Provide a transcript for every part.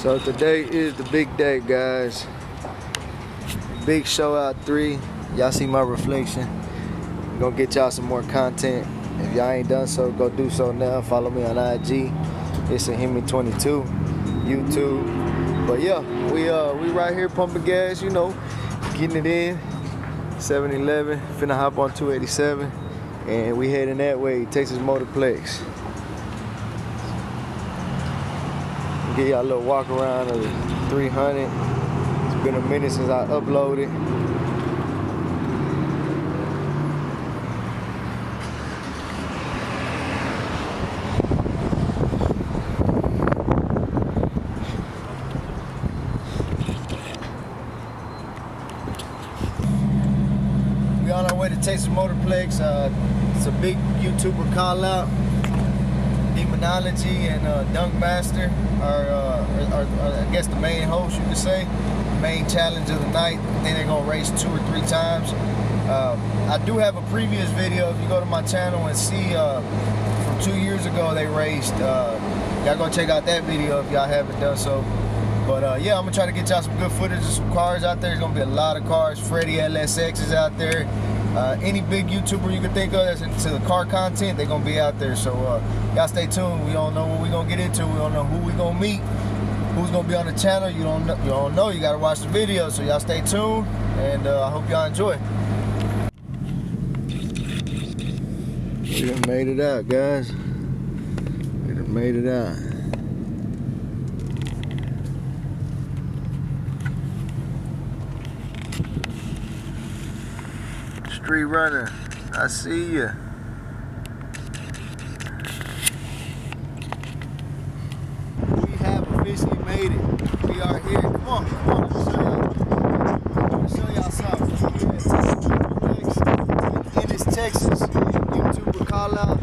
So today is the big day, guys. Big show out 3. Y'all see my reflection. I'm gonna get y'all some more content. If y'all ain't done so, go do so now. Follow me on IG. It's a Hemi22, YouTube. But yeah, we right here pumping gas, you know, getting it in. 7-Eleven, finna hop on 287, and we heading that way, Texas Motorplex. Give y'all a little walk around of the 300. It's been a minute since I uploaded. We on our way to Texas Motorplex. It's a big YouTuber Callout, Demonology, and Donkmaster are I guess the main host, you could say. Main challenge of the night. I think they're gonna race 2 or 3 times. I do have a previous video. If you go to my channel and see from 2 years ago they raced. Y'all go check out that video if y'all haven't done so. But yeah, I'm gonna try to get y'all some good footage of some cars out there. There's gonna be a lot of cars. FreddyLSX is out there. Any big YouTuber you can think of that's into the car content, they're gonna be out there. So y'all stay tuned. We don't know what we're gonna get into. We don't know who we're gonna meet, who's gonna be on the channel. You don't know. You gotta watch the video. So y'all stay tuned, and I hope y'all enjoy. We done made it out, guys. We done made it out. Street runner, I see ya. We have officially made it. We are here. Come on, let me show y'all. Let me show y'all something. We're at Ennis, Texas. YouTuber Callout,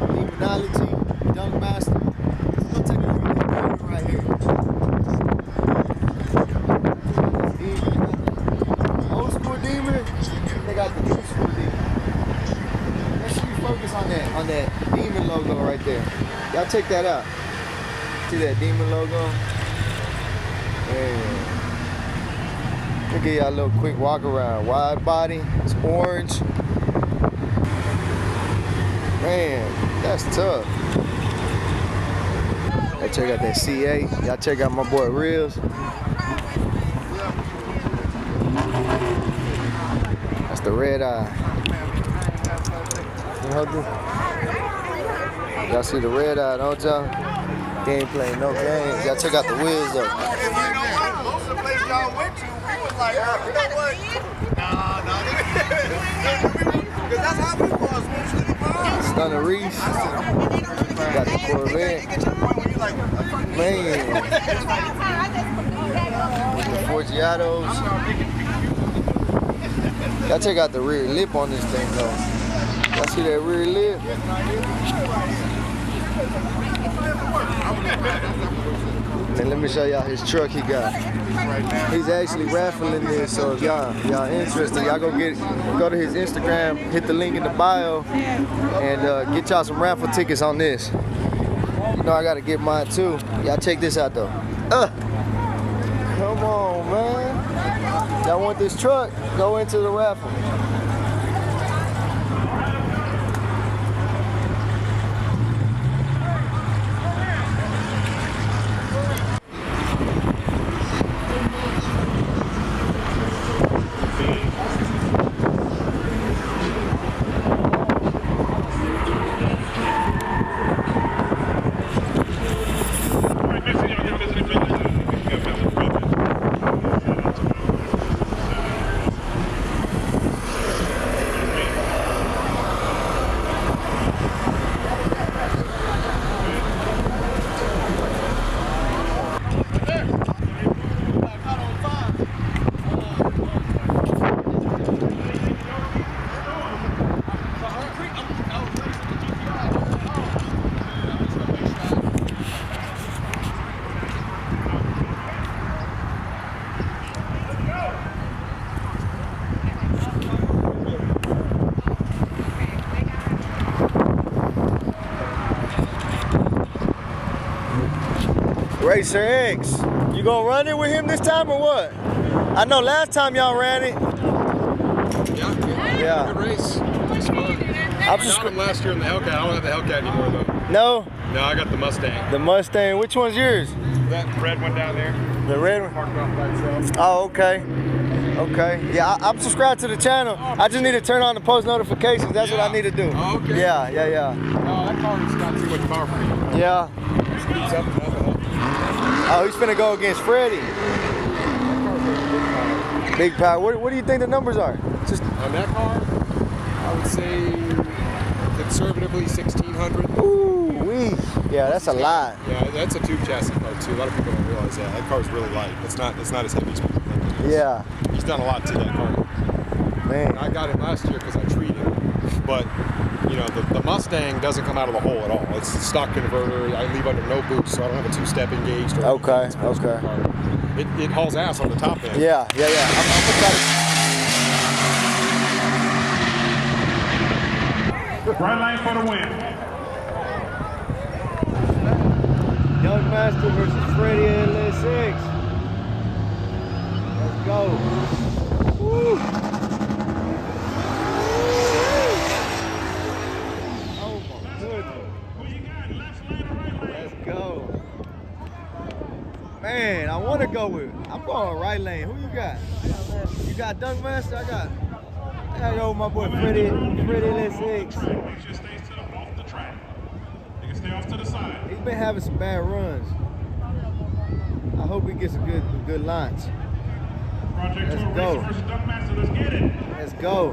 Demonology, Donkmaster. Let's go take a look at this right here. Old school demon. They got the new school demon. Make sure you focus on that demon logo right there. Y'all check that out. See that demon logo? Man. We'll give y'all a little quick walk around. Wide body, it's orange. Man, that's tough. Y'all check out that CA. Y'all check out my boy Reels. The red eye. Y'all see the red eye, don't y'all? He ain't playing no games. Y'all check out the wheels though. Most of the places y'all went to, we was like, you know what? Nah. Because that's how we was. Stunner Reese. Got the Corvette. Man. The Forgiatos. Y'all check out the rear lip on this thing though. Y'all see that rear lip? And let me show y'all his truck he got. He's actually raffling this, so if y'all interested, y'all go to his Instagram, hit the link in the bio, and get y'all some raffle tickets on this. You know I gotta get mine too. Y'all check this out though. Come on, man. Y'all want this truck? Go into the raffle. Racer X. You gonna run it with him this time or what? I know last time y'all ran it. Yeah. Good race. It's fun. I got him last year in the Hellcat. I don't have the Hellcat anymore though. No? No, I got the Mustang. The Mustang. Which one's yours? That red one down there. The red one? Parked off by itself. Oh, okay. Okay. Yeah, I'm subscribed to the channel. I just need to turn on the post notifications. That's what I need to do. Oh, okay. Yeah. Oh, that car's got too much power for me. Yeah. Speeds up and up and up. Oh, he's finna go against Freddy. Big power. What do you think the numbers are? Just on that car, I would say conservatively 1,600. Ooh, wee. Yeah, that's a lot. Yeah, that's a tube chassis car too. A lot of people don't realize that. That car's really light. It's not as heavy as people think it is. Yeah. He's done a lot to that car. Man. I got him last year because I treated him, but you know the Mustang doesn't come out of the hole at all. It's a stock converter. I leave under no boost, so I don't have a two-step engaged. Or okay. It hauls ass on the top end. Yeah. I'm gonna try to. Right lane for the win. Donkmaster versus FreddyLSX. Let's go. Woo. Oh my goodness. Let's go. Man, I want to go with. I'm going right lane. Who you got? You got Donkmaster? I gotta go with my boy FreddyLSX. He's been having some bad runs. I hope he gets a good launch. Let's go. Let's go.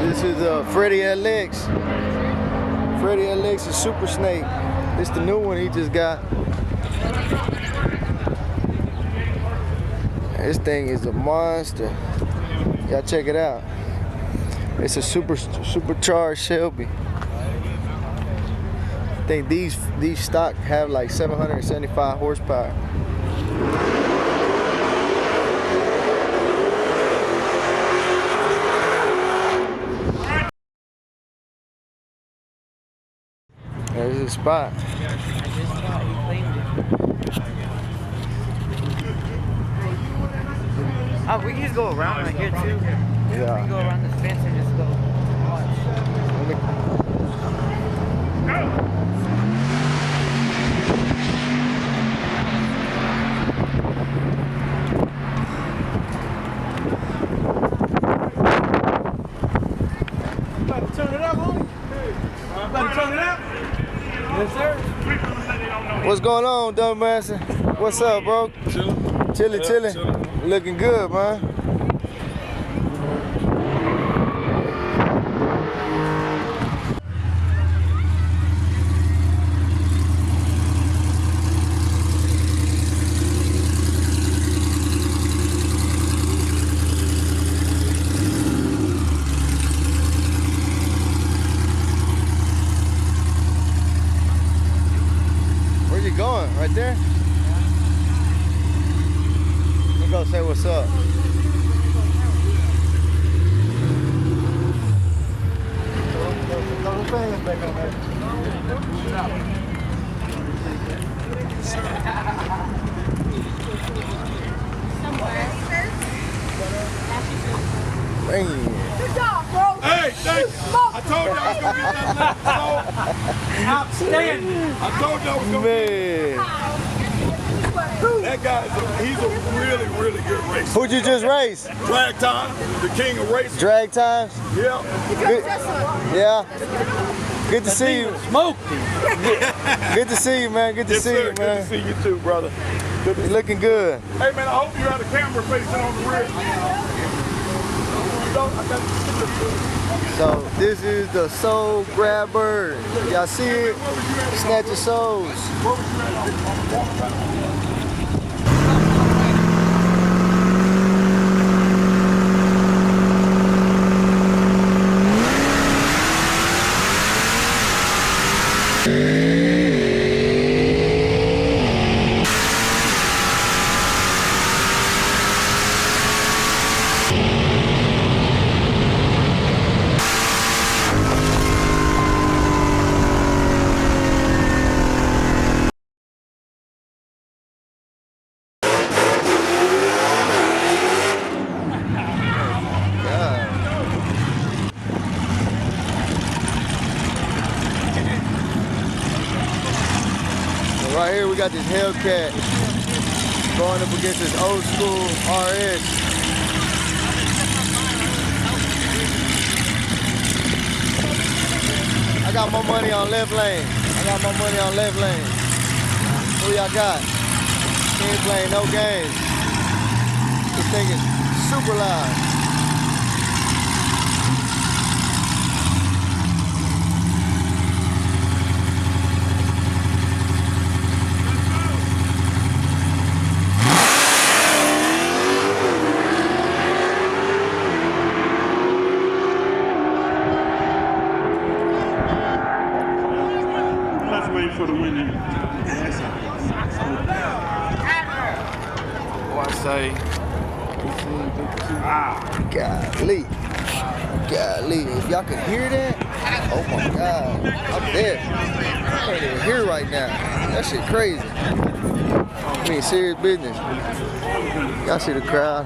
This is FreddyLX. FreddyLX is Super Snake. This the new one he just got. This thing is a monster. Y'all check it out. It's a supercharged Shelby. I think these stock have like 775 horsepower. There's a spot. Oh, we can just go around right here too. Yeah. We can go around this fence and just go watch. About to turn it up, homie? About to turn it up? Yes, sir. What's going on, Donkmaster? What's up, bro? Chilling. Looking good, man. Where you going? Right there? Go say what's up. Man. Good job, bro. Hey, thank you. I told y'all I was gonna get that. Outstanding. I told y'all I was gonna get that guy. He's a really, really good racer. Who'd you just race? Drag Time, the king of racing. Drag Times? Yeah. Good. Yeah. Good to see you. Smoke. Good to see you, man. Good to see you, man. Good to see you too, brother. Good to You're looking good. Hey, man, I hope you have the camera facing on the rear. I got So this is the soul grabber. Y'all see it? Snatch your souls. Right here we got this Hellcat going up against this old school RS. I got more money on left lane. I got more money on left lane. Who y'all got? He ain't playing no games. This thing is super loud. For the winning. What I say? Golly. Golly. If y'all could hear that, oh my God. I'm dead. I can't even hear right now. That shit crazy. I mean, serious business. Y'all see the crowd.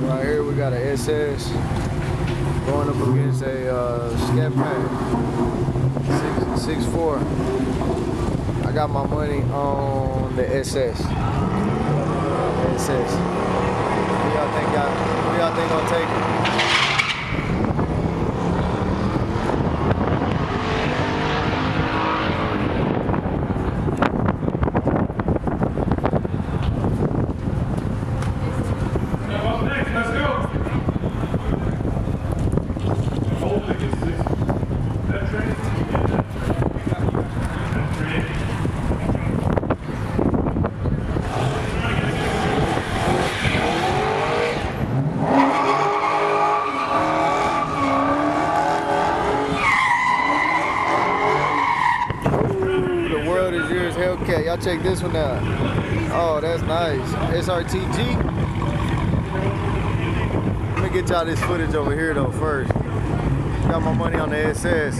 Right here we got an SS. Going up against a Scat Pack 6.4. I got my money on the SS. SS. Who y'all think gonna take it? Hellcat, y'all check this one out. Oh, that's nice. SRTG. Let me get y'all this footage over here though first. Got my money on the SS.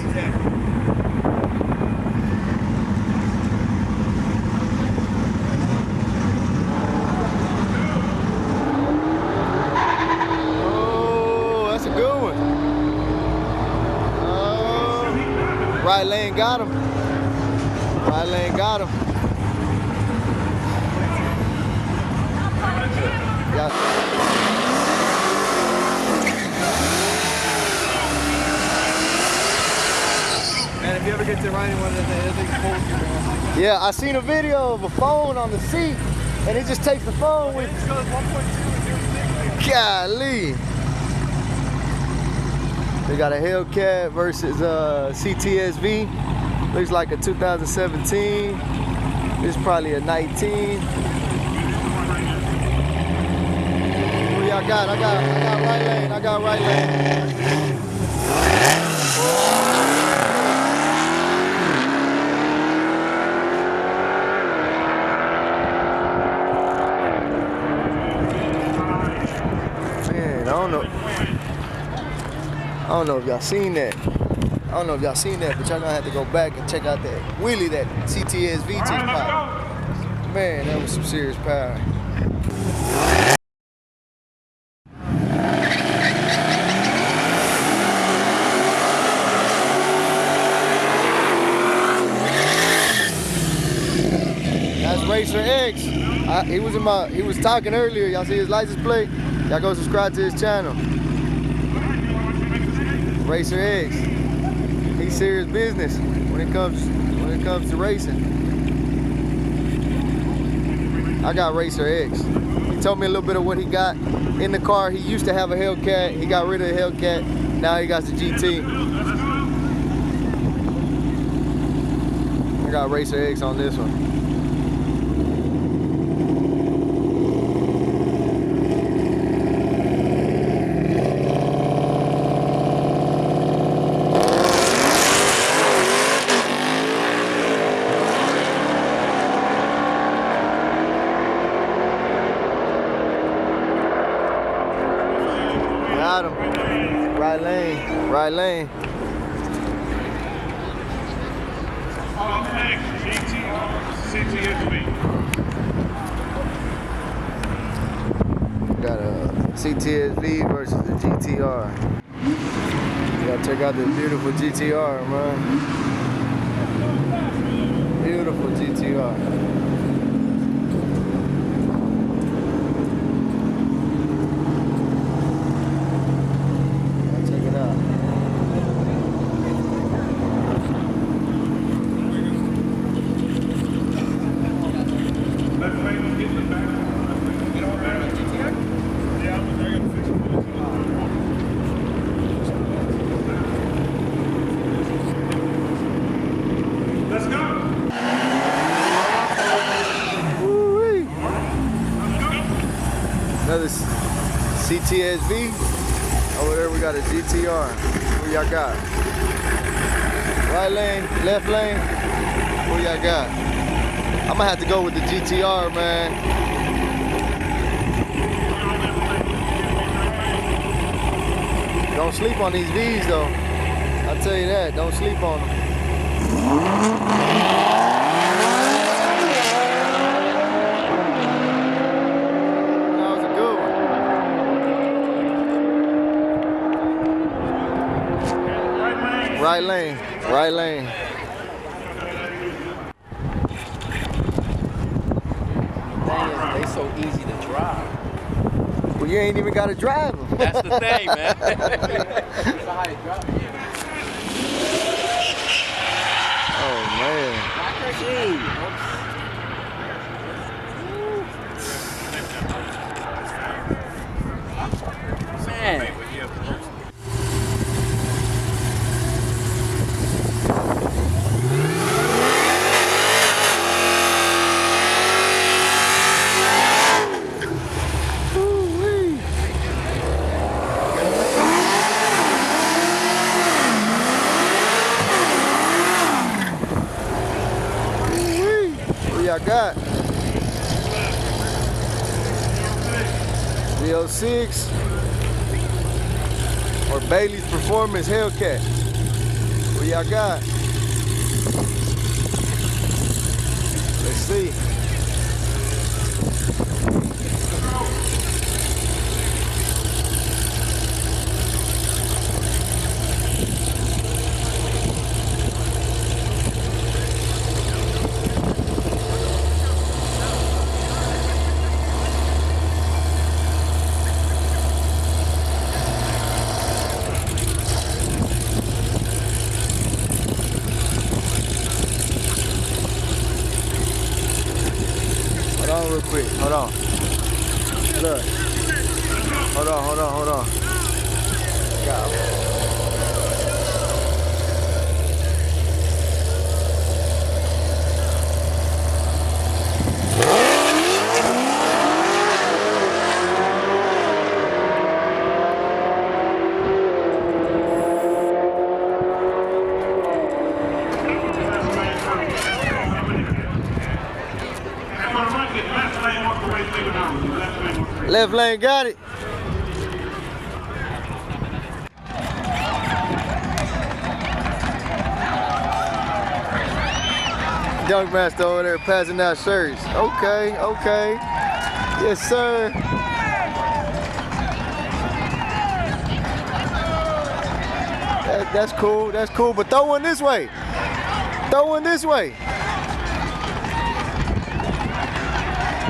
Oh, that's a good one. Right lane got him. Right lane got him. Yeah. And if you ever get to riding one of the things pulls you, man. Yeah, I seen a video of a phone on the seat, and it just takes the phone with. It goes 1.2 and 0.6. Golly. They got a Hellcat versus CTSV. Looks like a 2017. This is probably a 19. What y'all got? I got right lane. I got right lane. Man, I don't know if y'all seen that. I don't know if y'all seen that, but y'all gonna have to go back and check out that wheelie that CTSV just popped. Man, that was some serious power. That's Racer X. He was talking earlier. Y'all see his license plate? Y'all go subscribe to his channel. Racer X. He's serious business when it comes to racing. I got Racer X. told me a little bit of what he got in the car. He used to have a Hellcat. He got rid of the Hellcat. Now he got the GT. I got Racer X on this one. Got him. Right lane. Right lane. Got a CTSV versus the GTR. You gotta check out this beautiful GTR, man. Beautiful GTR. Check it out. Let's go. Woo-wee. Another CTSV. Over there we got a GTR. Who y'all got? Right lane, left lane. Who y'all got? I'm gonna have to go with the GTR, man. Don't sleep on these V's though. I'll tell you that. Don't sleep on them. That was a good one. Right lane. Right lane. They so easy to drive. Well, you ain't even got to drive them. That's the thing, man. Oh, man. Man. What y'all got? 306 or Bailey's Performance Hellcat? What y'all got? Let's see. Hold on real quick. Hold on. Look. Hold on, hold on, hold on. Got him. Left lane got it. Donkmaster over there passing out shirts. Okay, okay. Yes, sir. That's cool, that's cool. But throw one this way. Throw one this way.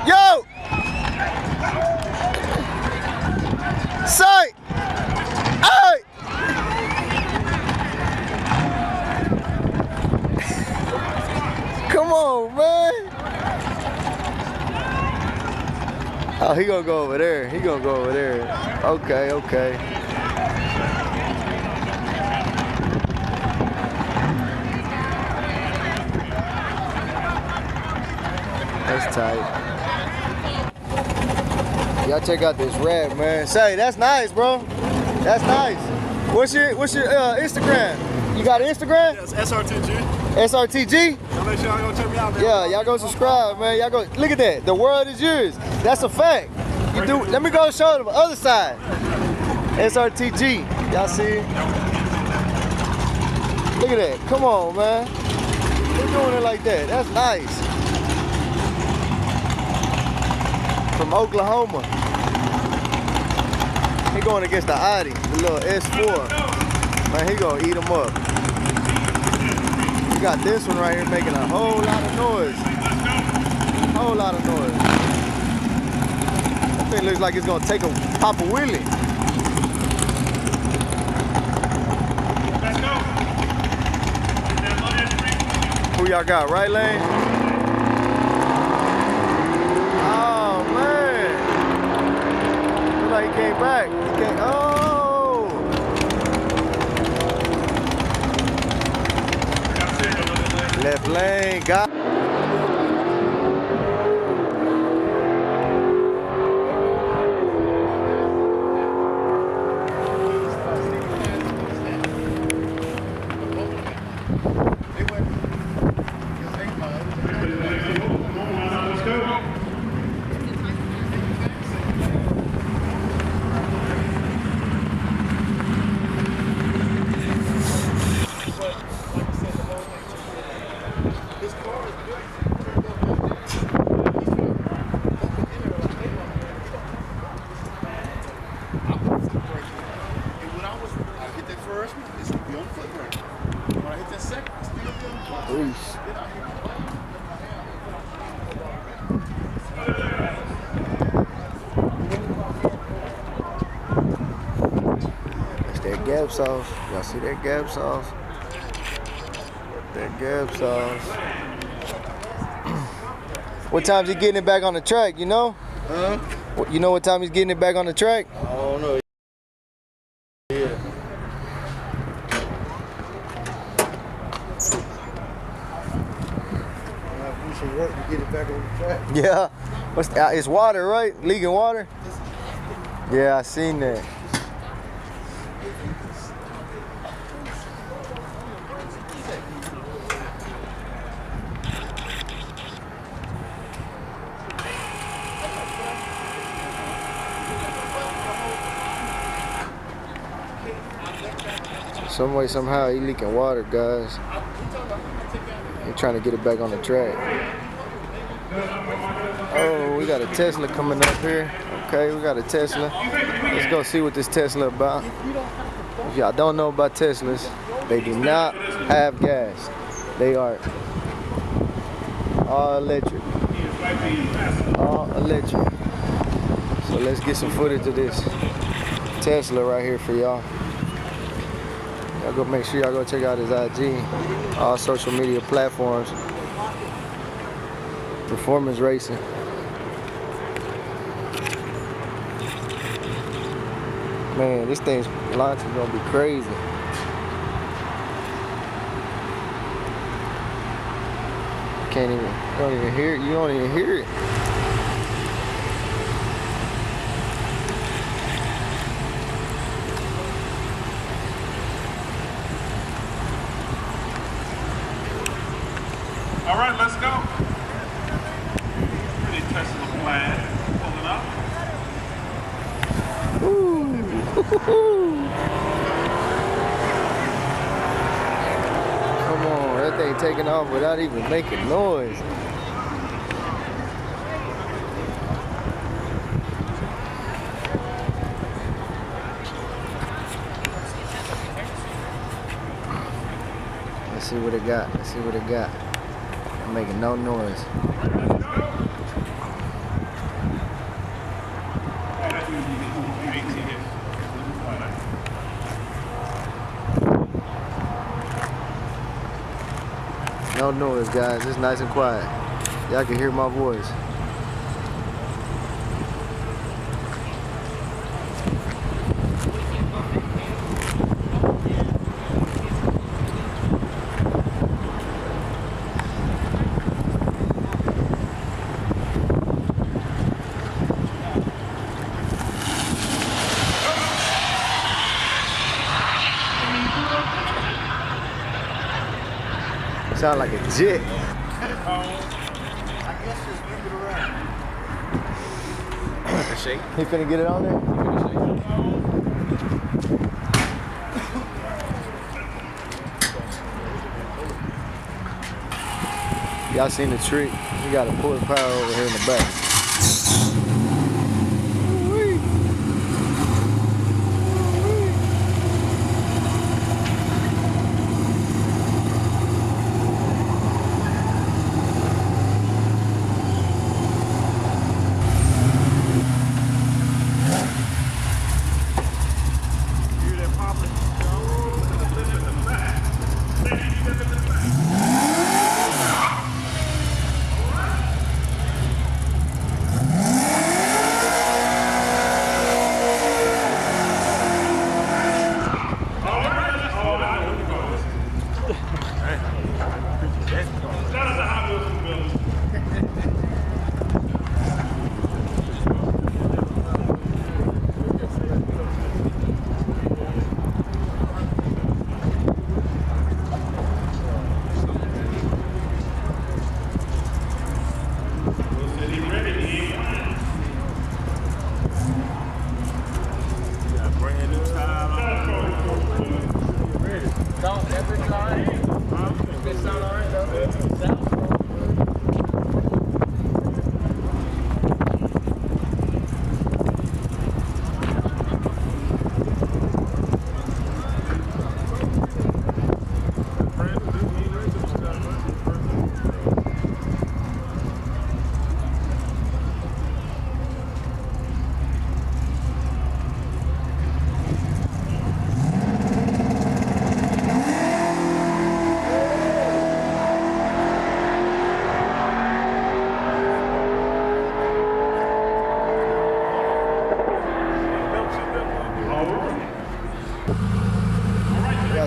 Yo! Sight! Hey! Come on, man. Oh, he gonna go over there. He gonna go over there. Okay, okay. That's tight. Y'all check out this rap, man. Say, that's nice, bro. That's nice. What's your Instagram? You got an Instagram? Yes, SRTG. SRTG? So make sure y'all go check me out, man. Yeah, y'all go subscribe, man. Y'all go look at that. The world is yours. That's a fact. You do. Let me go show them the other side. SRTG. Y'all see? Look at that. Come on, man. They're doing it like that. That's nice. From Oklahoma. He going against the Audi, the little S4. Man, he gonna eat him up. You got this one right here making a whole lot of noise. Whole lot of noise. That thing looks like it's gonna take a pop a wheelie. Who y'all got, right lane? Oh man. Looks like he came back. He came, oh! Left lane, got. That's that gap sauce. Y'all see that gap sauce? That gap sauce. What time's he getting it back on the track, you know? Huh? You know what time he's getting it back on the track? I don't know. Yeah. Some work to get it back on the track. Yeah. What's that? It's water, right? Leaking water? Yeah, I seen that. Some way, somehow, he leaking water, guys. He's trying to get it back on the track. Oh, we got a Tesla coming up here. Okay, we got a Tesla. Let's go see what this Tesla about. If y'all don't know about Teslas, they do not have gas. They are all electric. All electric. So let's get some footage of this Tesla right here for y'all. Y'all go make sure y'all go check out his IG, all social media platforms. Performance racing. Man, this thing's launch is gonna be crazy. Can't even, you don't even hear it. You don't even hear it. All right, let's go. Pretty Tesla plan pulling up. Come on, that thing taking off without even making noise. Let's see what it got. Let's see what it got. I'm making no noise. No noise, guys. It's nice and quiet. Y'all can hear my voice. Sound like a jet. I guess just move it around. Shake. He finna get it on there? Y'all seen the trick? You gotta pull the power over here in the back.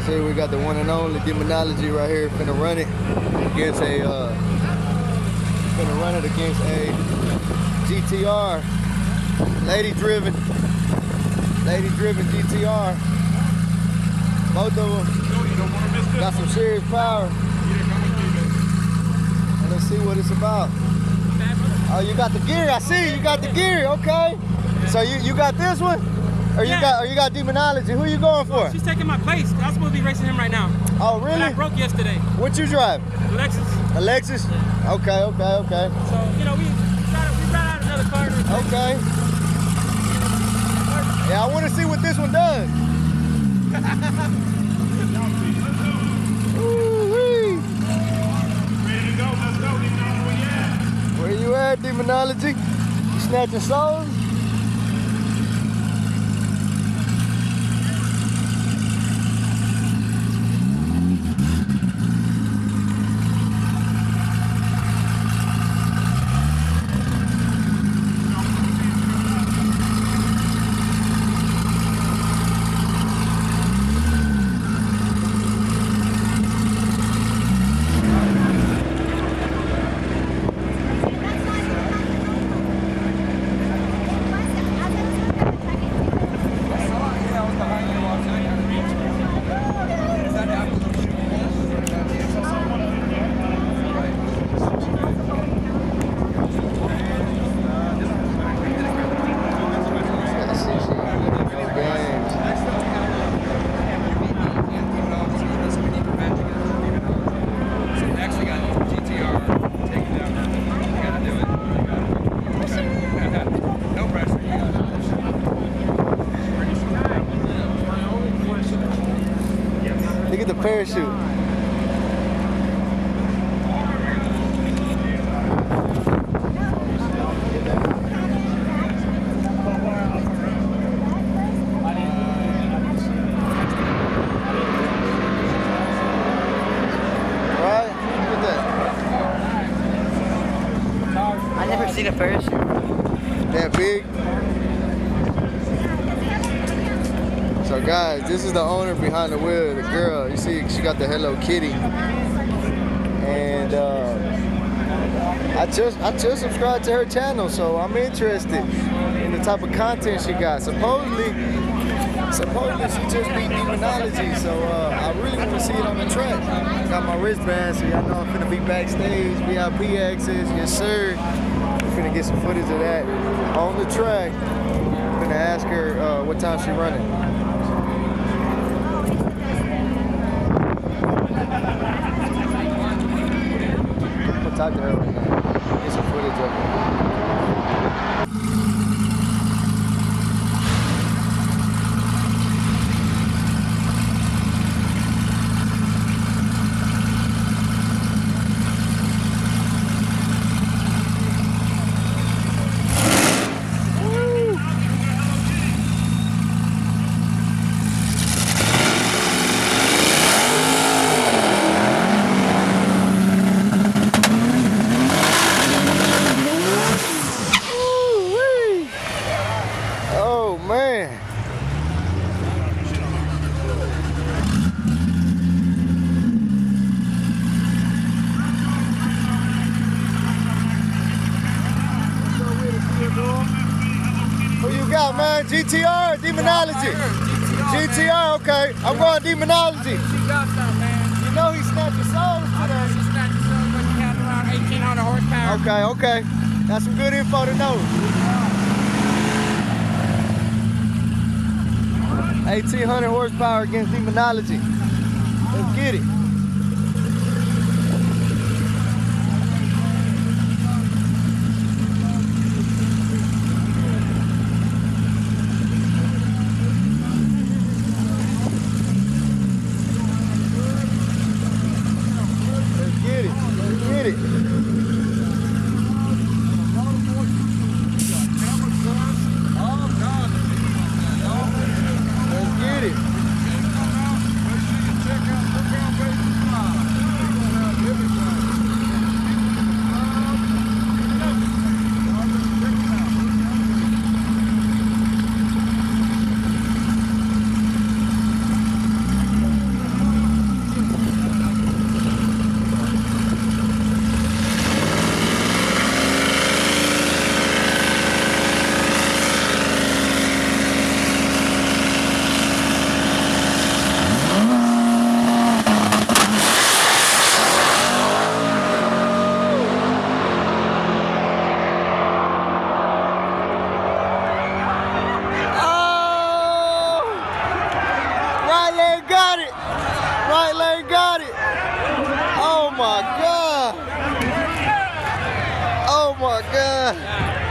See, we got the one and only Demonology right here. Finna run it against a GTR, lady driven GTR. Both of them got some serious power. And let's see what it's about. Oh, you got the gear. I see you got the gear. Okay. So you got this one? Or you got Demonology? Who you going for? She's taking my place. I'm supposed to be racing him right now. Oh, really? But I broke yesterday. What you drive? Lexus. A Lexus? Yeah. Okay. So, you know, we brought out another car. Okay. Yeah, I want to see what this one does. Woo-wee. Ready to go? Let's go. Demonology. Where you at, Demonology? You snatching souls? Look at the parachute. I never seen a parachute. That big. So guys, this is the owner behind the wheel, the girl. You see, she got the Hello Kitty. And I just subscribed to her channel, so I'm interested in the type of content she got. Supposedly, Supposedly she just beat Demonology, so I really want to see it on the track. Got my wristband, so y'all know I'm finna be backstage, VIP access, yes sir. I'm finna get some footage of that on the track. I'm finna ask her what time she running. I'm gonna talk to her right now. Get some footage of it. Who you got, man? GTR, Demonology. GTR, okay. I'm going Demonology. You know he snatched the souls today. He snatched the souls when he had around 1,800 horsepower. Okay. That's some good info to know. 1,800 horsepower against Demonology. Let's get it.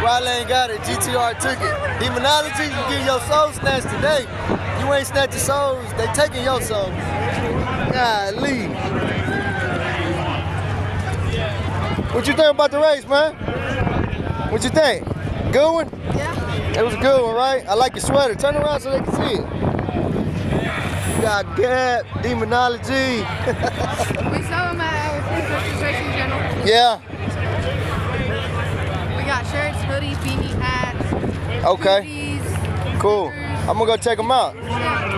Right lane got it. GTR took it. Demonology, you get your soul snatched today. You ain't snatching souls. They taking your soul. Golly. What you think about the race, man? What you think? Good one? Yeah. It was a good one, right? I like your sweater. Turn around so they can see it. You got Gap, Demonology. We saw them at F-150 Racing General. Yeah. We got shirts, hoodies, beanie hats. Okay. Hoodies, Cool. I'm gonna go check them out. yeah.